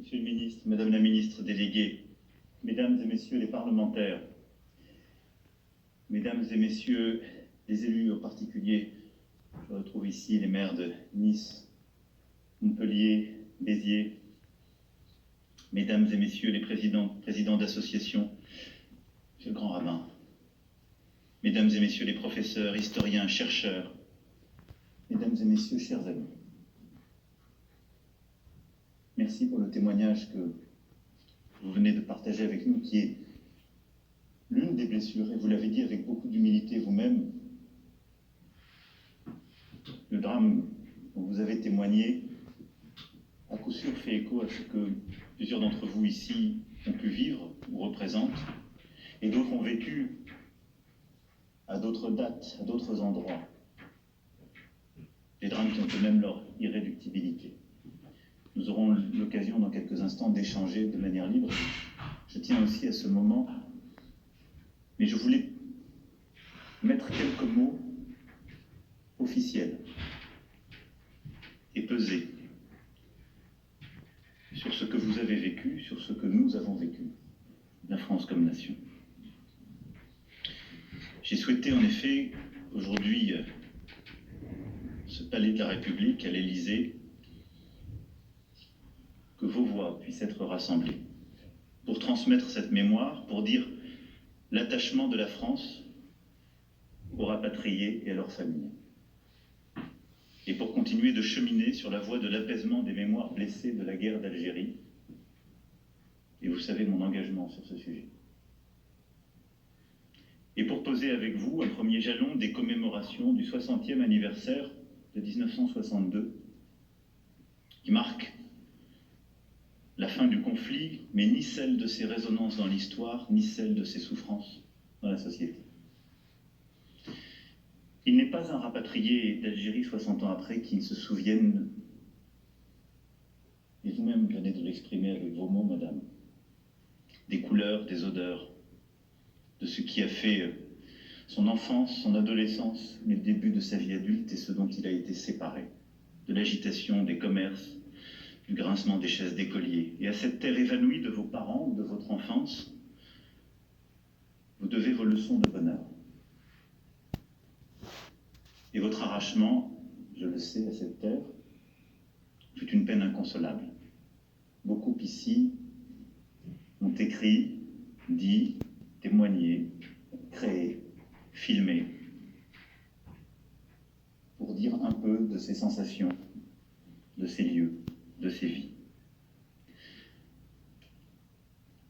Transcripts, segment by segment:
Monsieur le ministre, Madame la ministre déléguée, Mesdames et Messieurs les parlementaires, Mesdames et Messieurs les élus, en particulier, je retrouve ici les maires de Nice, Montpellier, Béziers, Mesdames et Messieurs les présidents d'associations, Monsieur le Grand Rabbin, Mesdames et Messieurs les professeurs, historiens, chercheurs, Mesdames et Messieurs, chers amis. Merci pour le témoignage que vous venez de partager avec nous, qui est l'une des blessures, et vous l'avez dit avec beaucoup d'humilité vous-même. Le drame dont vous avez témoigné à coup sûr fait écho à ce que plusieurs d'entre vous ici ont pu vivre ou représentent, et d'autres ont vécu à d'autres dates, à d'autres endroits. Des drames qui ont eux-mêmes leur irréductibilité. Nous aurons l'occasion dans quelques instants d'échanger de manière libre. Je tiens aussi à ce moment, mais je voulais mettre quelques mots officiels et pesés sur ce que vous avez vécu, sur ce que nous avons vécu, la France comme nation. J'ai souhaité en effet, aujourd'hui, ce palais de la République, à l'Élysée, que vos voix puissent être rassemblées pour transmettre cette mémoire, pour dire l'attachement de la France aux rapatriés et à leurs familles, et pour continuer de cheminer sur la voie de l'apaisement des mémoires blessées de la guerre d'Algérie. Et vous savez mon engagement sur ce sujet. Et pour poser avec vous un premier jalon des commémorations du 60e anniversaire de 1962, qui marque la fin du conflit, mais ni celle de ses résonances dans l'histoire, ni celle de ses souffrances dans la société. Il n'est pas un rapatrié d'Algérie 60 ans après qui ne se souvienne, et vous-même venez de l'exprimer avec vos mots, madame, des couleurs, des odeurs, de ce qui a fait son enfance, son adolescence, le début de sa vie adulte et ce dont il a été séparé, de l'agitation des commerces, du grincement des chaises d'écoliers. Et à cette terre évanouie de vos parents ou de votre enfance, vous devez vos leçons de bonheur. Et votre arrachement, je le sais, à cette terre, fut une peine inconsolable. Beaucoup ici ont écrit, dit, témoigné, créé, filmé, pour dire un peu de ces sensations, de ces lieux, de ces vies.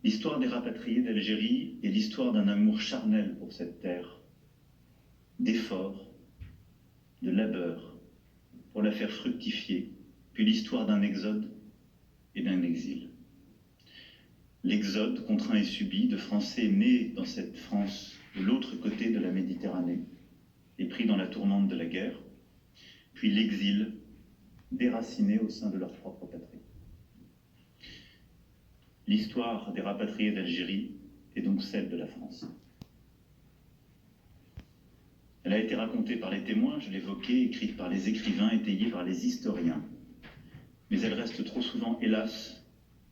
L'histoire des rapatriés d'Algérie est l'histoire d'un amour charnel pour cette terre, d'efforts, de labeur, pour la faire fructifier, puis l'histoire d'un exode et d'un exil. L'exode contraint et subi de Français nés dans cette France de l'autre côté de la Méditerranée et pris dans la tourmente de la guerre, puis l'exil déracinés au sein de leur propre patrie. L'histoire des rapatriés d'Algérie est donc celle de la France. Elle a été racontée par les témoins, je l'évoquais, écrite par les écrivains, étayée par les historiens, mais elle reste trop souvent, hélas,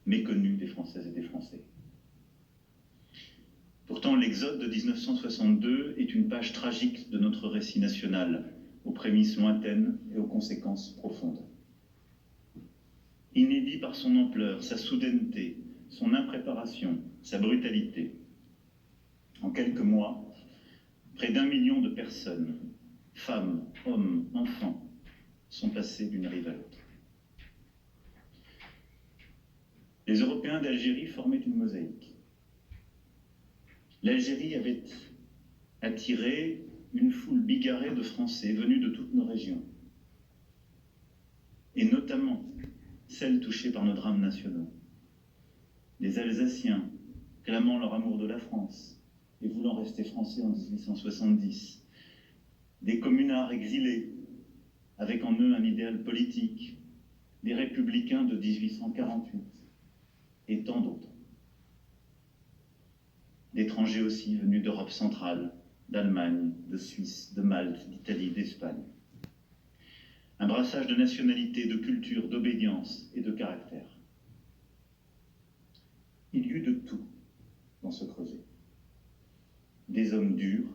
méconnue des Françaises et des Français. Pourtant, l'exode de 1962 est une page tragique de notre récit national, aux prémices lointaines et aux conséquences profondes. Inédit par son ampleur, sa soudaineté, son impréparation, sa brutalité. En quelques mois, près d'1 million de personnes, femmes, hommes, enfants, sont passés d'une rive à l'autre. Les Européens d'Algérie formaient une mosaïque. L'Algérie avait attiré une foule bigarrée de Français venus de toutes nos régions, et notamment celles touchées par nos drames nationaux. Des Alsaciens clamant leur amour de la France et voulant rester français en 1870, des communards exilés avec en eux un idéal politique, des républicains de 1848 et tant d'autres. D'étrangers aussi venus d'Europe centrale, d'Allemagne, de Suisse, de Malte, d'Italie, d'Espagne. Un brassage de nationalités, de culture, d'obédience et de caractère. Il y eut de tout dans ce creuset. Des hommes durs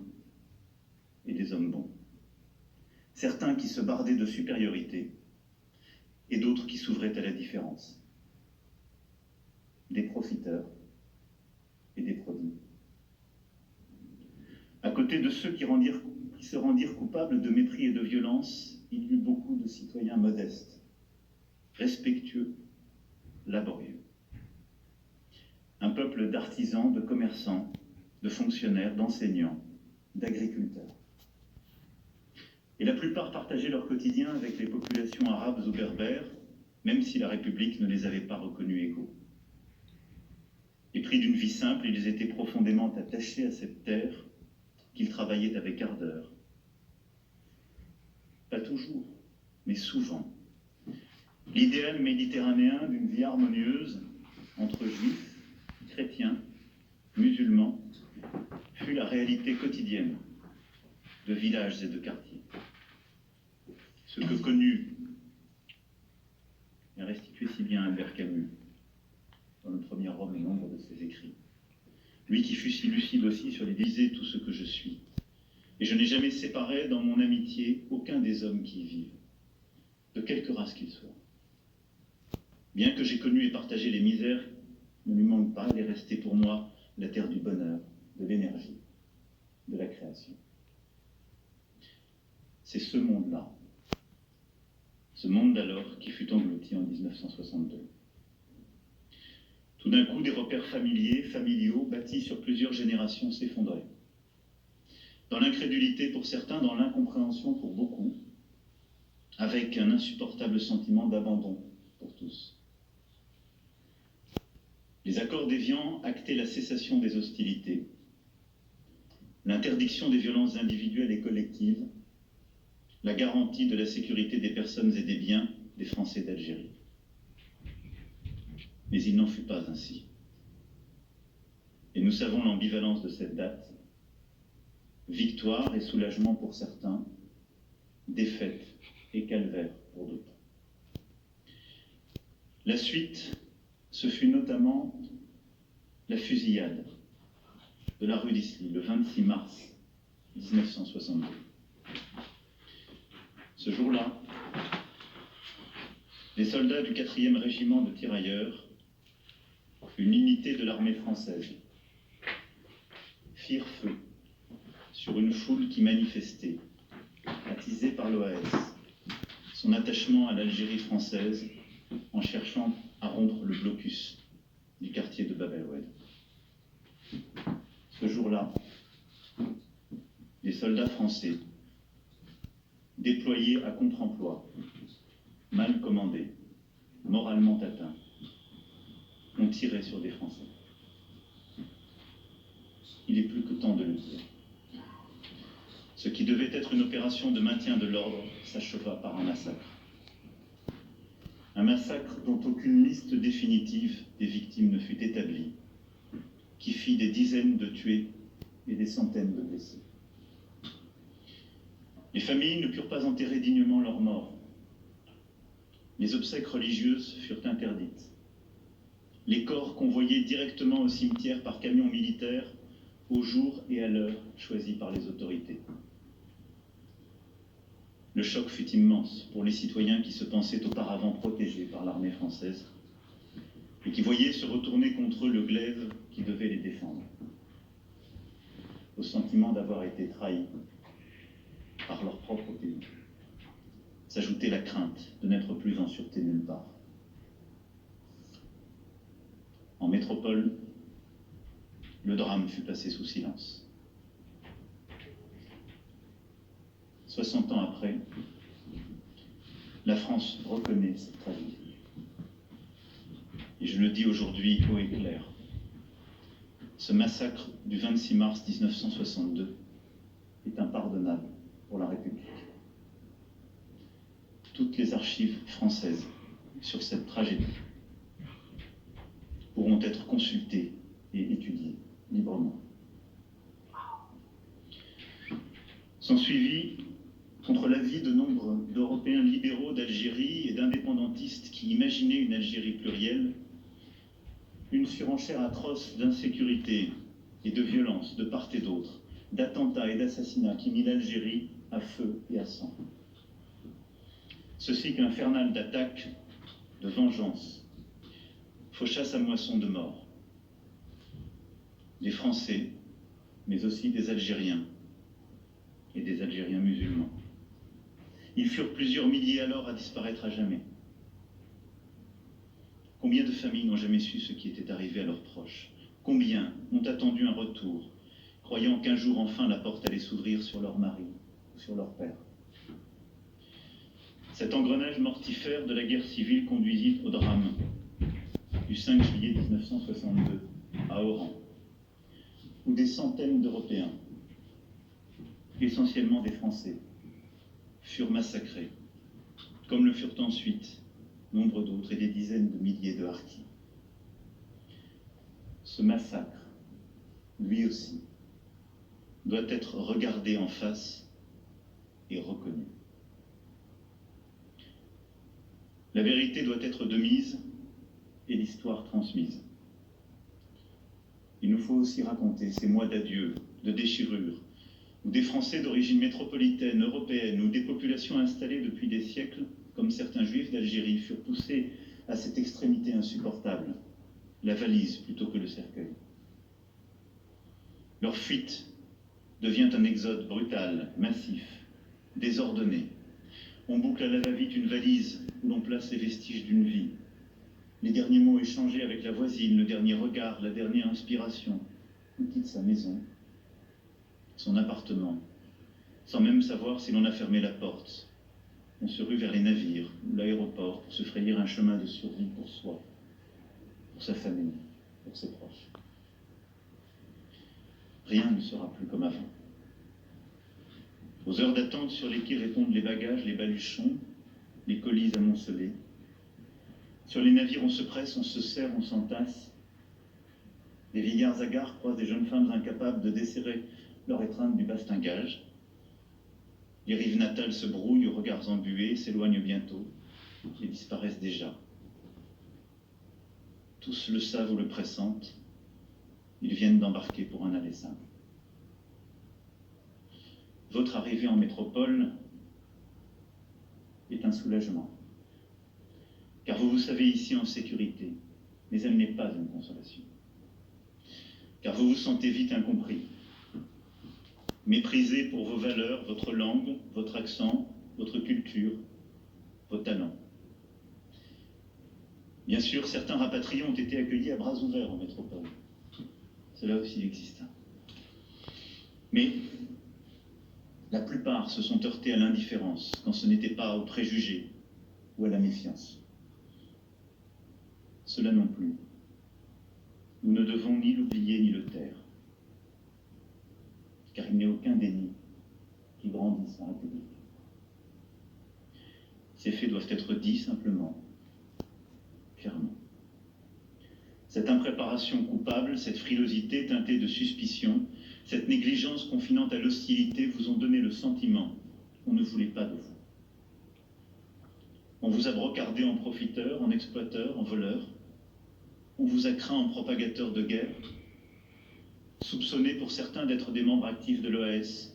et des hommes bons. Certains qui se bardaient de supériorité et d'autres qui s'ouvraient à la différence. Des profiteurs et des prodigues. À côté de ceux qui se rendirent coupables de mépris et de violence, il y eut beaucoup de citoyens modestes, respectueux, laborieux. Un peuple d'artisans, de commerçants, de fonctionnaires, d'enseignants, d'agriculteurs. Et la plupart partageaient leur quotidien avec les populations arabes ou berbères, même si la République ne les avait pas reconnus égaux. Épris d'une vie simple, ils étaient profondément attachés à cette terre qu'ils travaillaient avec ardeur. Pas toujours, mais souvent. L'idéal méditerranéen d'une vie harmonieuse entre juifs, chrétiens, musulmans, fut la réalité quotidienne de villages et de quartiers. Ce que connut et restitué si bien Albert Camus dans le premier Rome et nombre de ses écrits. Lui qui fut si lucide aussi sur les divisés tout ce que je suis. Et je n'ai jamais séparé dans mon amitié aucun des hommes qui y vivent, de quelque race qu'ils soient. Bien que j'ai connu et partagé les misères, ne lui manque pas, elle est restée pour moi la terre du bonheur, de l'énergie, de la création. C'est ce monde-là, ce monde d'alors qui fut englouti en 1962. Tout d'un coup, des repères familiaux, bâtis sur plusieurs générations s'effondraient. Dans l'incrédulité pour certains, dans l'incompréhension pour beaucoup, avec un insupportable sentiment d'abandon pour tous. Les accords d'Évian actaient la cessation des hostilités, l'interdiction des violences individuelles et collectives, la garantie de la sécurité des personnes et des biens des Français d'Algérie. Mais il n'en fut pas ainsi. Et nous savons l'ambivalence de cette date. Victoire et soulagement pour certains, défaite et calvaire pour d'autres. La suite, ce fut notamment la fusillade de la rue d'Isly, le 26 mars 1962. Ce jour-là, les soldats du 4e régiment de tirailleurs, une unité de l'armée française, firent feu sur une foule qui manifestait, attisée par l'OAS, son attachement à l'Algérie française en cherchant à rompre le blocus du quartier de Bab el-Oued. Ce jour-là, les soldats français, déployés à contre-emploi, mal commandés, moralement atteints, ont tiré sur des Français. Il est plus que temps de le dire. Ce qui devait être une opération de maintien de l'ordre s'acheva par un massacre. Un massacre dont aucune liste définitive des victimes ne fut établie, qui fit des dizaines de tués et des centaines de blessés. Les familles ne purent pas enterrer dignement leurs morts. Les obsèques religieuses furent interdites. Les corps convoyés directement au cimetière par camion militaire au jour et à l'heure choisis par les autorités. Le choc fut immense pour les citoyens qui se pensaient auparavant protégés par l'armée française et qui voyaient se retourner contre eux le glaive qui devait les défendre. Au sentiment d'avoir été trahis par leur propre pays, s'ajoutait la crainte de n'être plus en sûreté nulle part. En métropole, le drame fut passé sous silence. 60 ans après, la France reconnaît cette tragédie. Et je le dis aujourd'hui haut et clair, ce massacre du 26 mars 1962 est impardonnable pour la République. Toutes les archives françaises sur cette tragédie pourront être consultées et étudiées librement. S'ensuivit, contre l'avis de nombre d'Européens libéraux d'Algérie et d'indépendantistes qui imaginaient une Algérie plurielle, une surenchère atroce d'insécurité et de violence de part et d'autre, d'attentats et d'assassinats qui mit l'Algérie à feu et à sang. Ce cycle infernal d'attaques, de vengeance, faucha sa moisson de morts. Des Français, mais aussi des Algériens et des Algériens musulmans. Ils furent plusieurs milliers alors à disparaître à jamais. Combien de familles n'ont jamais su ce qui était arrivé à leurs proches? Combien ont attendu un retour, croyant qu'un jour enfin la porte allait s'ouvrir sur leur mari ou sur leur père? Cet engrenage mortifère de la guerre civile conduisit au drame du 5 juillet 1962 à Oran, où des centaines d'Européens, essentiellement des Français, furent massacrés, comme le furent ensuite nombre d'autres et des dizaines de milliers de harkis. Ce massacre, lui aussi, doit être regardé en face et reconnu. La vérité doit être de mise et l'histoire transmise. Il nous faut aussi raconter ces mois d'adieu, de déchirure, où des Français d'origine métropolitaine, européenne, ou des populations installées depuis des siècles, comme certains Juifs d'Algérie, furent poussés à cette extrémité insupportable, la valise plutôt que le cercueil. Leur fuite devient un exode brutal, massif, désordonné. On boucle à la va-vite une valise où l'on place les vestiges d'une vie. Les derniers mots échangés avec la voisine, le dernier regard, la dernière inspiration. On quitte sa maison, son appartement, sans même savoir si l'on a fermé la porte. On se rue vers les navires ou l'aéroport pour se frayer un chemin de survie pour soi, pour sa famille, pour ses proches. Rien ne sera plus comme avant. Aux heures d'attente sur les quais répondent les bagages, les baluchons, les colis amoncelés. Sur les navires, on se presse, on se serre, on s'entasse. Les vieillards hagards croisent des jeunes femmes incapables de desserrer leur étreinte du bastingage. Les rives natales se brouillent aux regards embués, s'éloignent bientôt et disparaissent déjà. Tous le savent ou le pressentent, ils viennent d'embarquer pour un aller simple. Votre arrivée en métropole est un soulagement, car vous vous savez ici en sécurité, mais elle n'est pas une consolation. Car vous vous sentez vite incompris, méprisé pour vos valeurs, votre langue, votre accent, votre culture, vos talents. Bien sûr, certains rapatriés ont été accueillis à bras ouverts en métropole. Cela aussi existe. Mais la plupart se sont heurtés à l'indifférence, quand ce n'était pas aux préjugés ou à la méfiance. Cela non plus. Nous ne devons ni l'oublier ni le taire, car il n'y a aucun déni qui grandisse en République. Ces faits doivent être dits simplement, clairement. Cette impréparation coupable, cette frilosité teintée de suspicion, cette négligence confinant à l'hostilité vous ont donné le sentiment qu'on ne voulait pas de vous. On vous a brocardé en profiteur, en exploiteur, en voleur. On vous a craint en propagateur de guerre, soupçonné pour certains d'être des membres actifs de l'OAS.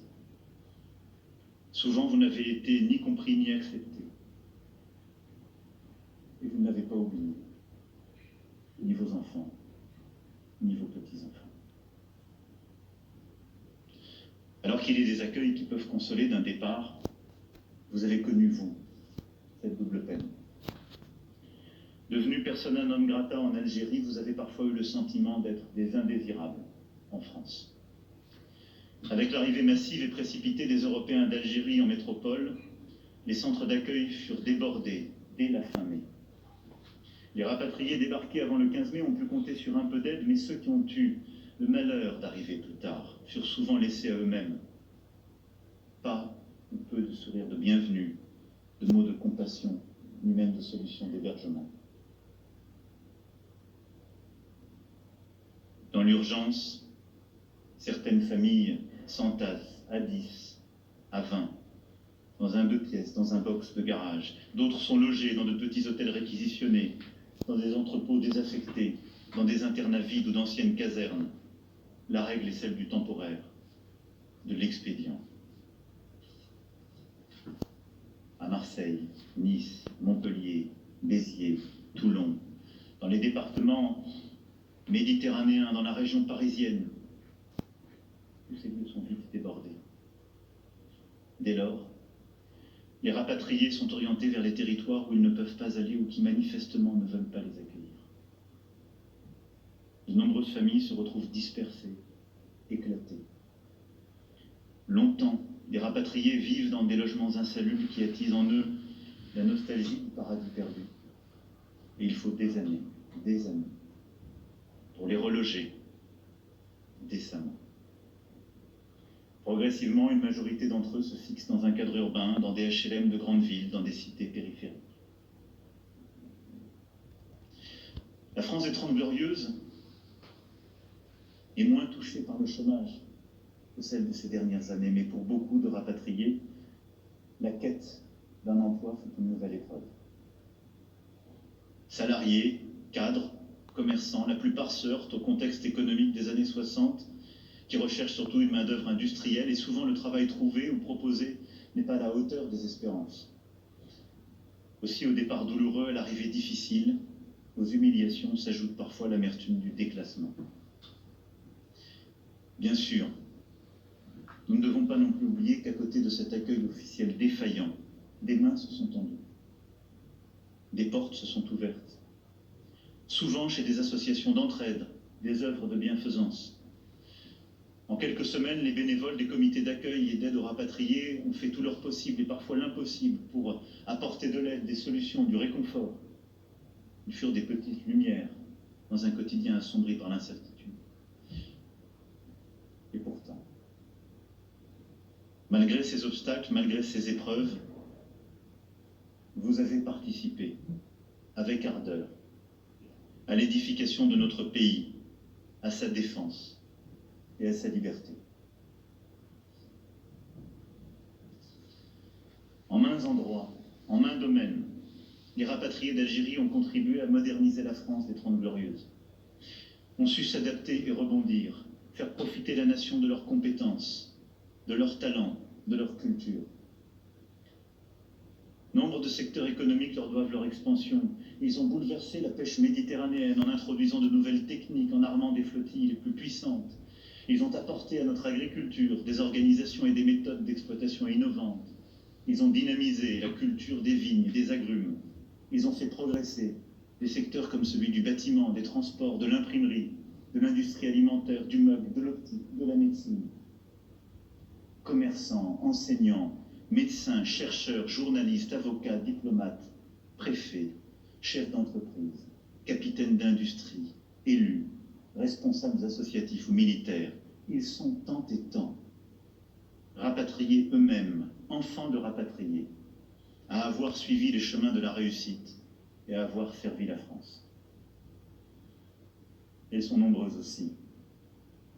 Souvent, vous n'avez été ni compris ni accepté. Et vous n'avez pas oublié ni vos enfants, ni vos petits-enfants. Alors qu'il est des accueils qui peuvent consoler d'un départ, vous avez connu, vous, cette double peine. Devenu persona non grata en Algérie, vous avez parfois eu le sentiment d'être des indésirables en France. Avec l'arrivée massive et précipitée des Européens d'Algérie en métropole, les centres d'accueil furent débordés dès la fin mai. Les rapatriés débarqués avant le 15 mai ont pu compter sur un peu d'aide, mais ceux qui ont eu le malheur d'arriver plus tard furent souvent laissés à eux-mêmes. Pas ou peu de sourires de bienvenue, de mots de compassion, ni même de solutions d'hébergement. Dans l'urgence, certaines familles s'entassent à 10, à 20, dans un 2 pièces, dans un box de garage. D'autres sont logés dans de petits hôtels réquisitionnés, dans des entrepôts désaffectés, dans des internats vides ou d'anciennes casernes, la règle est celle du temporaire, de l'expédient. À Marseille, Nice, Montpellier, Béziers, Toulon, dans les départements méditerranéens, dans la région parisienne, tous ces lieux sont vite débordés. Dès lors, les rapatriés sont orientés vers les territoires où ils ne peuvent pas aller ou qui manifestement ne veulent pas les accueillir. De nombreuses familles se retrouvent dispersées, éclatées. Longtemps, les rapatriés vivent dans des logements insalubres qui attisent en eux la nostalgie du paradis perdu. Et il faut des années, pour les reloger décemment. Progressivement, une majorité d'entre eux se fixe dans un cadre urbain, dans des HLM de grandes villes, dans des cités périphériques. La France des Trente Glorieuses est moins touchée par le chômage que celle de ces dernières années, mais pour beaucoup de rapatriés, la quête d'un emploi fait une nouvelle épreuve. Salariés, cadres, commerçants, la plupart se heurtent au contexte économique des années 60, qui recherchent surtout une main-d'œuvre industrielle, et souvent le travail trouvé ou proposé n'est pas à la hauteur des espérances. Aussi, au départ douloureux, à l'arrivée difficile, aux humiliations s'ajoute parfois l'amertume du déclassement. Bien sûr, nous ne devons pas non plus oublier qu'à côté de cet accueil officiel défaillant, des mains se sont tendues, des portes se sont ouvertes, souvent chez des associations d'entraide, des œuvres de bienfaisance. En quelques semaines, les bénévoles des comités d'accueil et d'aide aux rapatriés ont fait tout leur possible et parfois l'impossible pour apporter de l'aide, des solutions, du réconfort. Ils furent des petites lumières dans un quotidien assombri par l'incertitude. Et pourtant, malgré ces obstacles, malgré ces épreuves, vous avez participé avec ardeur à l'édification de notre pays, à sa défense et à sa liberté. En maints endroits, en maints domaines, les rapatriés d'Algérie ont contribué à moderniser la France des Trente Glorieuses, ont su s'adapter et rebondir, faire profiter la nation de leurs compétences, de leurs talents, de leur culture. Nombre de secteurs économiques leur doivent leur expansion. Ils ont bouleversé la pêche méditerranéenne en introduisant de nouvelles techniques, en armant des flottilles les plus puissantes. Ils ont apporté à notre agriculture des organisations et des méthodes d'exploitation innovantes. Ils ont dynamisé la culture des vignes et des agrumes. Ils ont fait progresser des secteurs comme celui du bâtiment, des transports, de l'imprimerie, de l'industrie alimentaire, du meuble, de l'optique, de la médecine. Commerçants, enseignants, médecins, chercheurs, journalistes, avocats, diplomates, préfets, chefs d'entreprise, capitaines d'industrie, élus, responsables associatifs ou militaires, ils sont tant et tant, rapatriés eux-mêmes, enfants de rapatriés, à avoir suivi les chemins de la réussite et à avoir servi la France. Elles sont nombreuses aussi.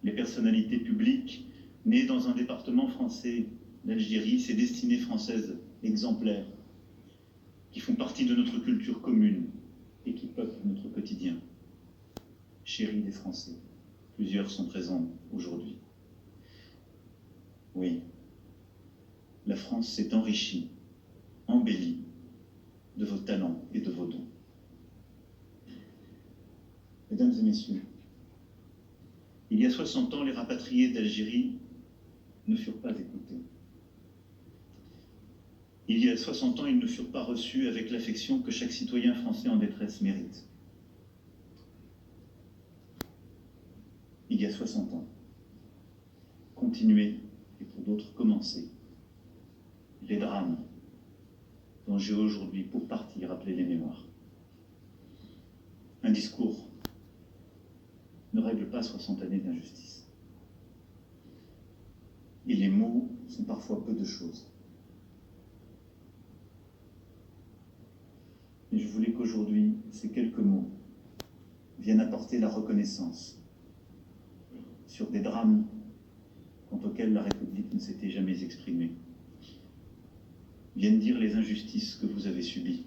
Les personnalités publiques nées dans un département français d'Algérie, ces destinées françaises exemplaires, qui font partie de notre culture commune et qui peuplent notre quotidien. Chéris des Français, plusieurs sont présents aujourd'hui. Oui, la France s'est enrichie, embellie de vos talents et de vos dons. Mesdames et messieurs, il y a 60 ans, les rapatriés d'Algérie ne furent pas écoutés. Il y a 60 ans, ils ne furent pas reçus avec l'affection que chaque citoyen français en détresse mérite. Il y a 60 ans, continuez, et pour d'autres, commencez. Les drames dont j'ai aujourd'hui, pour partie, rappelé les mémoires. Un discours ne règle pas 60 années d'injustice. Et les mots sont parfois peu de choses. Et je voulais qu'aujourd'hui, ces quelques mots viennent apporter la reconnaissance sur des drames quant auxquels la République ne s'était jamais exprimée. Viennent dire les injustices que vous avez subies.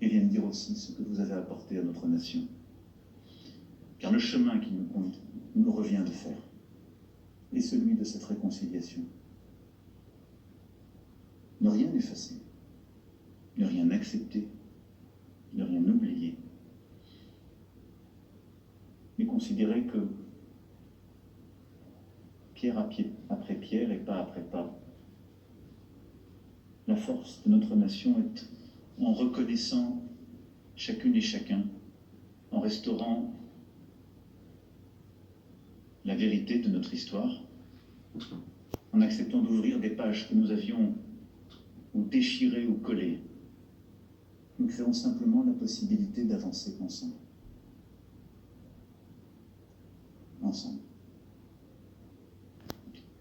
et vienne dire aussi ce que vous avez apporté à notre nation. Car le chemin qui nous revient de faire est celui de cette réconciliation. Ne rien effacer, ne rien accepter, ne rien oublier, mais considérer que pierre après pierre et pas après pas, la force de notre nation est en reconnaissant chacune et chacun, en restaurant la vérité de notre histoire, en acceptant d'ouvrir des pages que nous avions ou déchirées ou collées. Nous créons simplement la possibilité d'avancer ensemble. Ensemble.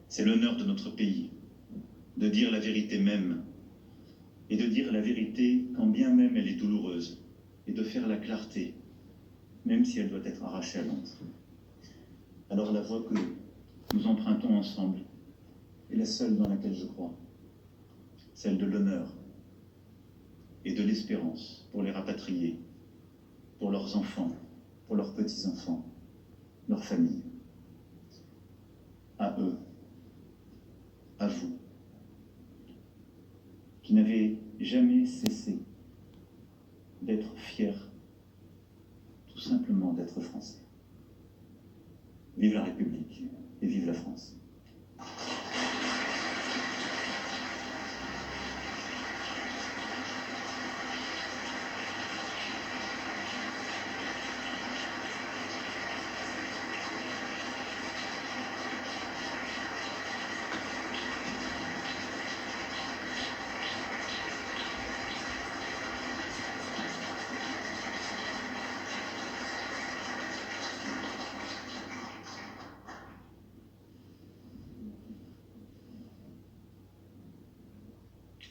C'est l'honneur de notre pays de dire la vérité même, et de dire la vérité quand bien même elle est douloureuse, et de faire la clarté, même si elle doit être arrachée à l'ombre. Alors la voie que nous empruntons ensemble est la seule dans laquelle je crois, celle de l'honneur et de l'espérance pour les rapatriés, pour leurs enfants, pour leurs petits-enfants, leurs familles. À eux, à vous, qui n'avez jamais cessé d'être fiers, tout simplement d'être français. Vive la République et vive la France.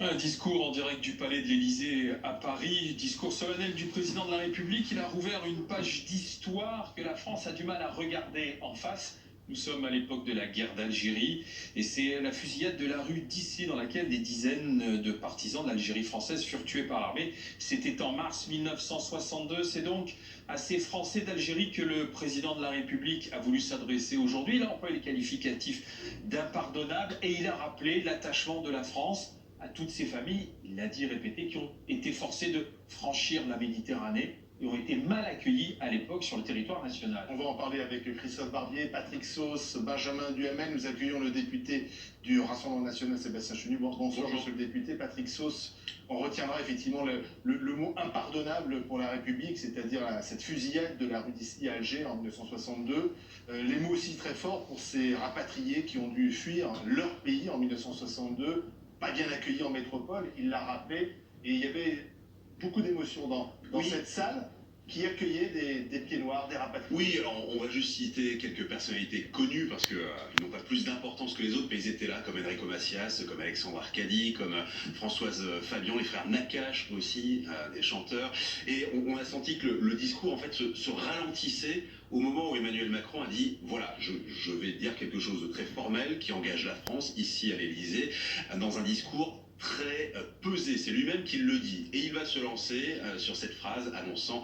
Un discours en direct du Palais de l'Élysée à Paris, discours solennel du président de la République. Il a rouvert une page d'histoire que la France a du mal à regarder en face. Nous sommes à l'époque de la guerre d'Algérie et c'est la fusillade de la rue d'Issy dans laquelle des dizaines de partisans de l'Algérie française furent tués par l'armée. C'était en mars 1962. C'est donc à ces Français d'Algérie que le président de la République a voulu s'adresser aujourd'hui. Il a employé les qualificatifs d'impardonnable et il a rappelé l'attachement de la France à toutes ces familles, il l'a dit et répété, qui ont été forcées de franchir la Méditerranée et ont été mal accueillis à l'époque sur le territoire national. On va en parler avec Christophe Barbier, Patrick Sauce, Benjamin Duhamel. Nous accueillons le député du Rassemblement national, Sébastien Chenu. Bonsoir, monsieur le député. Patrick Sauce, on retiendra effectivement le mot impardonnable pour la République, c'est-à-dire cette fusillade de la rue d'Issy à Alger en 1962. Les mots aussi très forts pour ces rapatriés qui ont dû fuir leur pays en 1962, pas bien accueillis en métropole, il l'a rappelé, et il y avait beaucoup d'émotions dans cette salle qui accueillait des pieds noirs, des rapatriés. Oui, alors on va juste citer quelques personnalités connues parce qu'ils n'ont pas plus d'importance que les autres, mais ils étaient là, comme Enrico Macias, comme Alexandre Arcadi, comme Françoise Fabian, les frères Nakache aussi, des chanteurs. Et on a senti que le discours en fait se ralentissait au moment où Emmanuel Macron a dit voilà, je vais dire quelque chose de très formel qui engage la France ici à l'Élysée dans un discours très pesé, c'est lui-même qui le dit, et il va se lancer sur cette phrase annonçant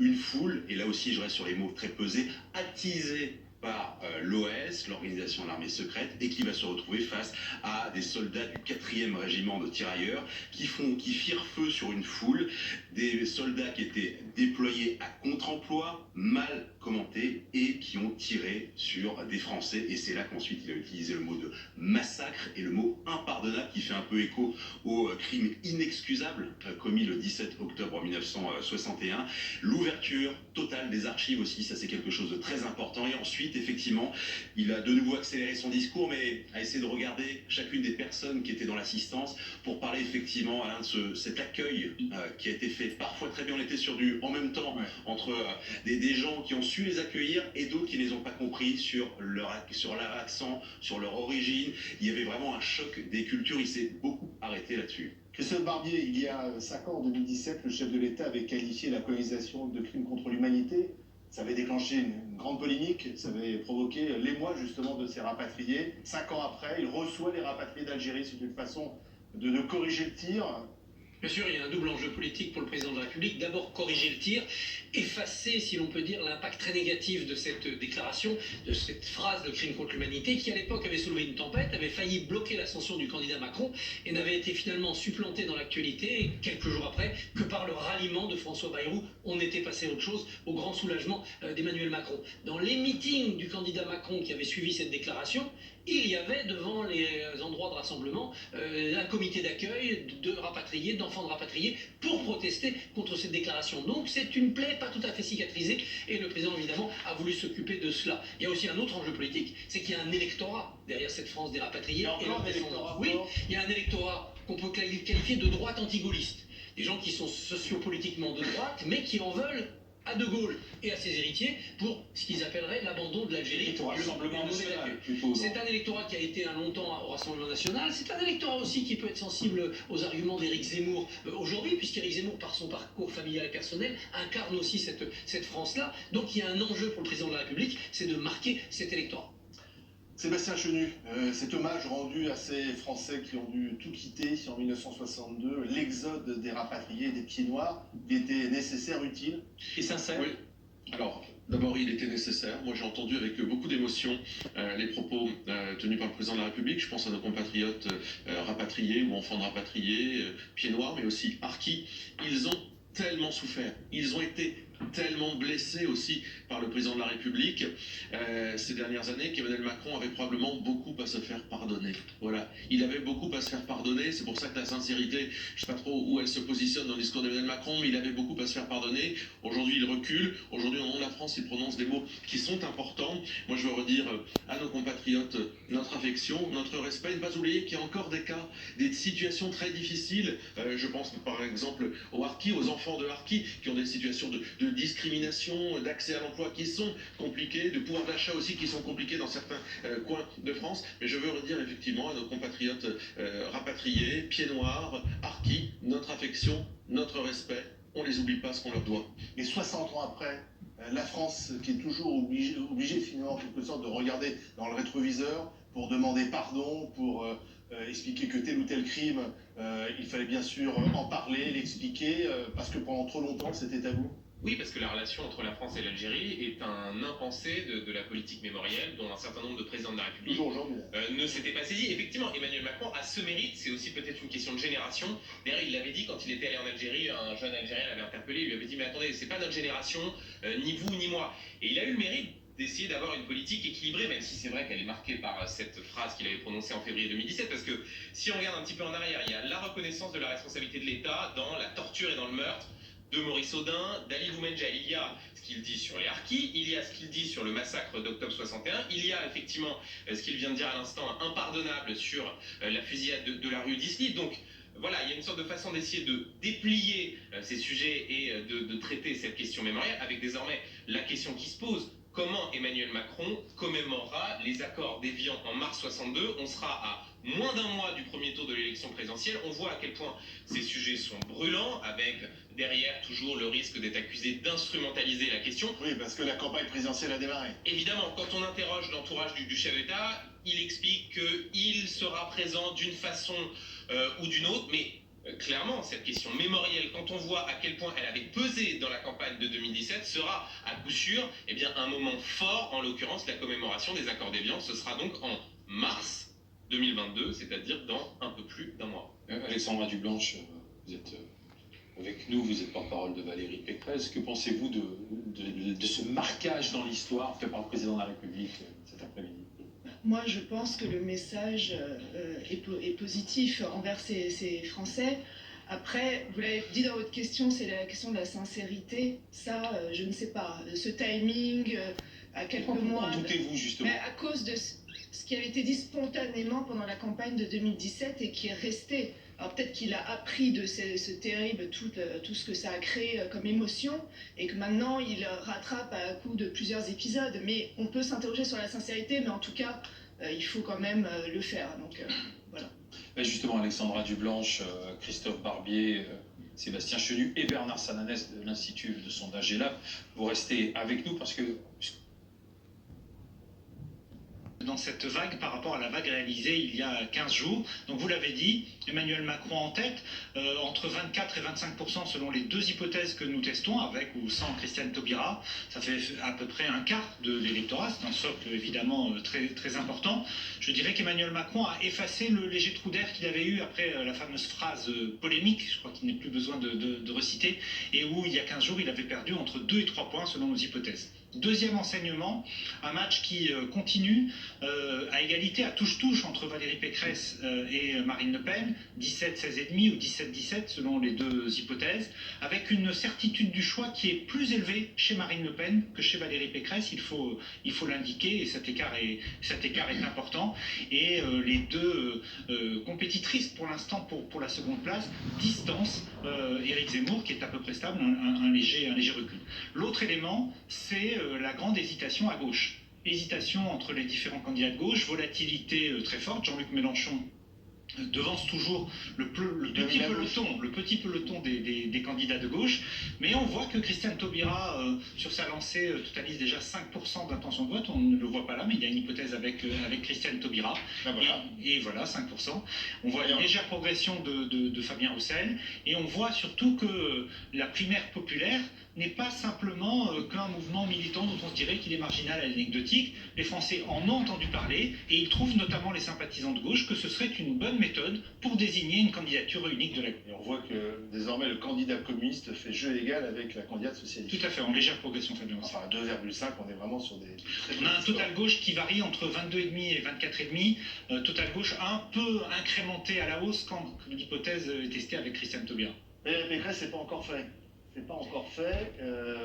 une foule, et là aussi je reste sur les mots très pesés, attisée par l'OS, l'organisation de l'armée secrète, et qui va se retrouver face à des soldats du 4e régiment de tirailleurs qui firent feu sur une foule, des soldats qui étaient déployés à contre-emploi, mal commentés, et qui ont tiré sur des Français, et c'est là qu'ensuite il a utilisé le mot de massacre et le mot impardonnable qui fait un peu écho au crime inexcusable commis le 17 octobre 1961, l'ouverture totale des archives aussi, ça c'est quelque chose de très important, et ensuite effectivement il a de nouveau accéléré son discours, mais a essayé de regarder chacune des personnes qui étaient dans l'assistance pour parler effectivement Alain, de cet accueil qui a été fait parfois très bien. On était sur du en même temps entre des gens qui ont su les accueillir et d'autres qui ne les ont pas compris sur leur accent, sur leur origine. Il y avait vraiment un choc des cultures, il s'est beaucoup arrêté là-dessus. Christophe Barbier, il y a 5 ans, en 2017, le chef de l'État avait qualifié la colonisation de crime contre l'humanité. Ça avait déclenché une grande polémique, ça avait provoqué l'émoi justement de ces rapatriés. 5 ans après, il reçoit les rapatriés d'Algérie. C'est une façon de corriger le tir. Bien sûr, il y a un double enjeu politique pour le président de la République. D'abord, corriger le tir, effacer, si l'on peut dire, l'impact très négatif de cette déclaration, de cette phrase de crime contre l'humanité, qui à l'époque avait soulevé une tempête, avait failli bloquer l'ascension du candidat Macron et n'avait été finalement supplanté dans l'actualité, quelques jours après, que par le ralliement de François Bayrou. On était passé à autre chose, au grand soulagement d'Emmanuel Macron. Dans les meetings du candidat Macron qui avait suivi cette déclaration, il y avait devant les endroits de rassemblement un comité d'accueil de rapatriés, d'enfants de rapatriés, pour protester contre cette déclaration. Donc c'est une plaie pas tout à fait cicatrisée, et le président évidemment a voulu s'occuper de cela. Il y a aussi un autre enjeu politique, c'est qu'il y a un électorat derrière cette France des rapatriés. Et encore un électorat. Oui, il y a un électorat qu'on peut qualifier de droite anti-gaulliste. Des gens qui sont sociopolitiquement de droite, mais qui en veulent à De Gaulle et à ses héritiers pour ce qu'ils appelleraient l'abandon de l'Algérie. Au Rassemblement national, C'est un électorat qui a été longtemps au Rassemblement national. C'est un électorat aussi qui peut être sensible aux arguments d'Éric Zemmour aujourd'hui, puisqu'Éric Zemmour, par son parcours familial et personnel, incarne aussi cette France-là. Donc il y a un enjeu pour le président de la République, c'est de marquer cet électorat. Sébastien Chenu, cet hommage rendu à ces Français qui ont dû tout quitter en 1962, l'exode des rapatriés, des pieds noirs, il était nécessaire, utile Et sincère. Oui. Alors, d'abord, il était nécessaire. Moi, j'ai entendu avec beaucoup d'émotion les propos tenus par le président de la République. Je pense à nos compatriotes rapatriés ou enfants de rapatriés, pieds noirs, mais aussi harkis. Ils ont tellement souffert. Ils ont été tellement blessés aussi par le président de la République ces dernières années qu'Emmanuel Macron avait probablement beaucoup à se faire pardonner. Voilà, il avait beaucoup à se faire pardonner, c'est pour ça que la sincérité, je ne sais pas trop où elle se positionne dans le discours d'Emmanuel Macron, mais il avait beaucoup à se faire pardonner. Aujourd'hui, il recule. Aujourd'hui, au nom de la France, il prononce des mots qui sont importants. Moi, je veux redire à nos compatriotes notre affection, notre respect, ne pas oublier qu'il y a encore des cas, des situations très difficiles. Je pense par exemple aux harkis, aux enfants de harkis qui ont des situations de discrimination, d'accès à l'emploi qui sont compliquées, de pouvoir d'achat aussi qui sont compliqués dans certains coins de France. Mais je veux redire effectivement à nos compatriotes rapatriés, pieds noirs, harkis, notre affection, notre respect. On les oublie pas ce qu'on leur doit. Et 60 ans après, la France qui est toujours obligée finalement en quelque sorte de regarder dans le rétroviseur pour demander pardon, pour expliquer que tel ou tel crime, il fallait bien sûr en parler, l'expliquer, parce que pendant trop longtemps c'était tabou. Oui, parce que la relation entre la France et l'Algérie est un impensé de la politique mémorielle dont un certain nombre de présidents de la République Toujours aujourd'hui. ne s'étaient pas saisis. Effectivement, Emmanuel Macron a ce mérite, c'est aussi peut-être une question de génération. D'ailleurs, il l'avait dit quand il était allé en Algérie, un jeune Algérien l'avait interpellé, il lui avait dit « Mais attendez, c'est pas notre génération, ni vous ni moi ». Et il a eu le mérite d'essayer d'avoir une politique équilibrée, même si c'est vrai qu'elle est marquée par cette phrase qu'il avait prononcée en février 2017, parce que si on regarde un petit peu en arrière, il y a la reconnaissance de la responsabilité de l'État dans la torture et dans le meurtre de Maurice Audin, d'Ali Boumenja. Il y a ce qu'il dit sur les harkis, il y a ce qu'il dit sur le massacre d'octobre 61, il y a effectivement ce qu'il vient de dire à l'instant, impardonnable sur la fusillade de la rue d'Isly. Donc voilà, il y a une sorte de façon d'essayer de déplier ces sujets et de traiter cette question mémorielle, avec désormais la question qui se pose. Comment Emmanuel Macron commémorera les accords d'Évian en mars 62 ? On sera à moins d'un mois du premier tour de l'élection présidentielle. On voit à quel point ces sujets sont brûlants, avec derrière toujours le risque d'être accusé d'instrumentaliser la question. Oui, parce que la campagne présidentielle a démarré. Évidemment, quand on interroge l'entourage du chef d'État, il explique qu'il sera présent d'une façon ou d'une autre, mais clairement, cette question mémorielle, quand on voit à quel point elle avait pesé dans la campagne de 2017, sera à coup sûr un moment fort, en l'occurrence la commémoration des accords d'Évian. Ce sera donc en mars 2022, c'est-à-dire dans un peu plus d'un mois. Alexandra Dublanche, vous êtes avec nous, vous êtes porte-parole de Valérie Pécresse. Que pensez-vous de ce marquage dans l'histoire fait par le président de la République cet après-midi ? Moi, je pense que le message est positif envers ces Français. Après, vous l'avez dit dans votre question, c'est la question de la sincérité. Ça, je ne sais pas. Ce timing, à quelques mois... En doutez-vous, justement ? Mais à cause de ce qui avait été dit spontanément pendant la campagne de 2017 et qui est resté. Alors peut-être qu'il a appris de ce terrible, tout ce que ça a créé comme émotion, et que maintenant il rattrape à coup de plusieurs épisodes. Mais on peut s'interroger sur la sincérité, mais en tout cas, il faut quand même le faire. Donc voilà. Justement, Alexandra Dublanche, Christophe Barbier, Sébastien Chenu et Bernard Sananès de l'Institut de sondage ELAB, vous restez avec nous parce que Dans cette vague par rapport à la vague réalisée il y a 15 jours. Donc vous l'avez dit, Emmanuel Macron en tête, entre 24 et 25% selon les deux hypothèses que nous testons, avec ou sans Christiane Taubira. Ça fait à peu près un quart de l'électorat, c'est un socle évidemment très, très important. Je dirais qu'Emmanuel Macron a effacé le léger trou d'air qu'il avait eu après la fameuse phrase polémique, je crois qu'il n'est plus besoin de reciter, et où il y a 15 jours il avait perdu entre 2 et 3 points selon nos hypothèses. Deuxième enseignement, un match qui continue à égalité, à touche-touche entre Valérie Pécresse et Marine Le Pen, 17-16,5 ou 17-17 selon les deux hypothèses, avec une certitude du choix qui est plus élevée chez Marine Le Pen que chez Valérie Pécresse, il faut l'indiquer, et cet écart est important. Et les deux compétitrices pour l'instant pour la seconde place distancent Éric Zemmour qui est à peu près stable, un léger recul. L'autre élément, c'est la grande hésitation à gauche. Hésitation entre les différents candidats de gauche, volatilité très forte. Jean-Luc Mélenchon devance toujours le petit peloton des candidats de gauche, mais on voit que Christiane Taubira, sur sa lancée, totalise déjà 5% d'intention de vote. On ne le voit pas là, mais il y a une hypothèse avec Christiane Taubira. Ah, voilà. Et voilà, 5%. On voit une légère progression de Fabien Roussel, et on voit surtout que la primaire populaire n'est pas simplement qu'un mouvement militant dont on se dirait qu'il est marginal, anecdotique. Les Français en ont entendu parler, et ils trouvent, notamment les sympathisants de gauche, que ce serait une bonne méthode pour désigner une candidature unique de la gauche. Et on voit que désormais le candidat communiste fait jeu égal avec la candidate socialiste. Tout à fait, en légère progression, Fabien Roussel. Enfin, 2,5, on est vraiment sur des... On a un total gauche qui varie entre 22,5 et 24,5. Total gauche un peu incrémenté à la hausse quand l'hypothèse est testée avec Christiane Taubira. Mais Pécresse, c'est pas encore fait. C'est pas encore fait.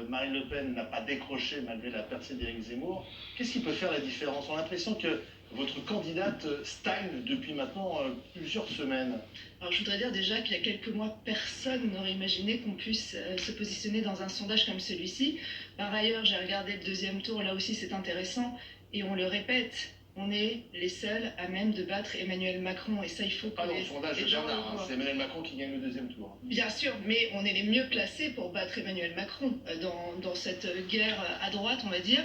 Marine Le Pen n'a pas décroché malgré la percée d'Éric Zemmour. Qu'est-ce qui peut faire la différence? On a l'impression que votre candidate stagne depuis maintenant plusieurs semaines. Alors je voudrais dire déjà qu'il y a quelques mois, personne n'aurait imaginé qu'on puisse se positionner dans un sondage comme celui-ci. Par ailleurs, j'ai regardé le deuxième tour, là aussi c'est intéressant, et on le répète, on est les seuls à même de battre Emmanuel Macron, et ça il faut que Pas dans le sondage de les gens Bernard, le voient. c'est Emmanuel Macron qui gagne le deuxième tour. Bien sûr, mais on est les mieux placés pour battre Emmanuel Macron dans cette guerre à droite, on va dire.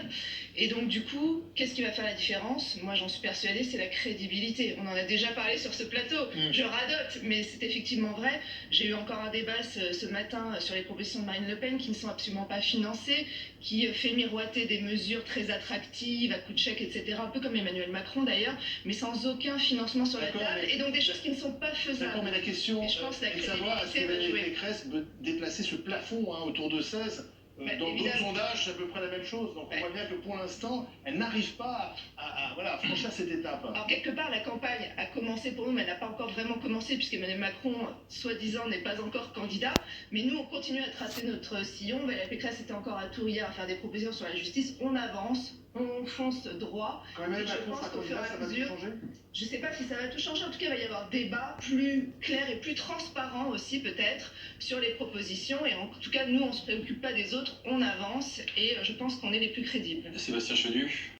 Et donc du coup, qu'est-ce qui va faire la différence? Moi j'en suis persuadée, c'est la crédibilité. On en a déjà parlé sur ce plateau, je radote, mais c'est effectivement vrai. J'ai eu encore un débat ce matin sur les propositions de Marine Le Pen qui ne sont absolument pas financées, qui fait miroiter des mesures très attractives, à coup de chèque, etc. Un peu comme Emmanuel Macron d'ailleurs, mais sans aucun financement sur la D'accord, table, mais- et donc des choses qui ne sont pas faisables. D'accord, mais la question Et je pense que la est de savoir est-ce que crédibilité va Valérie jouer. Pécresse peut déplacer ce plafond autour de 16. Bah, Dans d'autres évidemment. sondages, c'est à peu près la même chose. Donc on Ouais. voit bien que pour l'instant, elle n'arrive pas à franchir cette étape. Alors quelque part, la campagne a commencé pour nous, mais elle n'a pas encore vraiment commencé, puisqu'Emmanuel Macron, soi-disant, n'est pas encore candidat. Mais nous, on continue à tracer notre sillon. Valérie Pécresse était encore à Tours hier à faire des propositions sur la justice. On avance, on fonce droit. Quand Emmanuel Et je Macron pense sera qu'au fur et candidat, à ça va tout mesure, changer. je ne sais pas si ça va tout changer. En tout cas, il va y avoir débat plus clair et plus transparent aussi, peut-être, sur les propositions. Et en tout cas, nous, on ne se préoccupe pas des autres, on avance. Et je pense qu'on est les plus crédibles. Sébastien Chenu.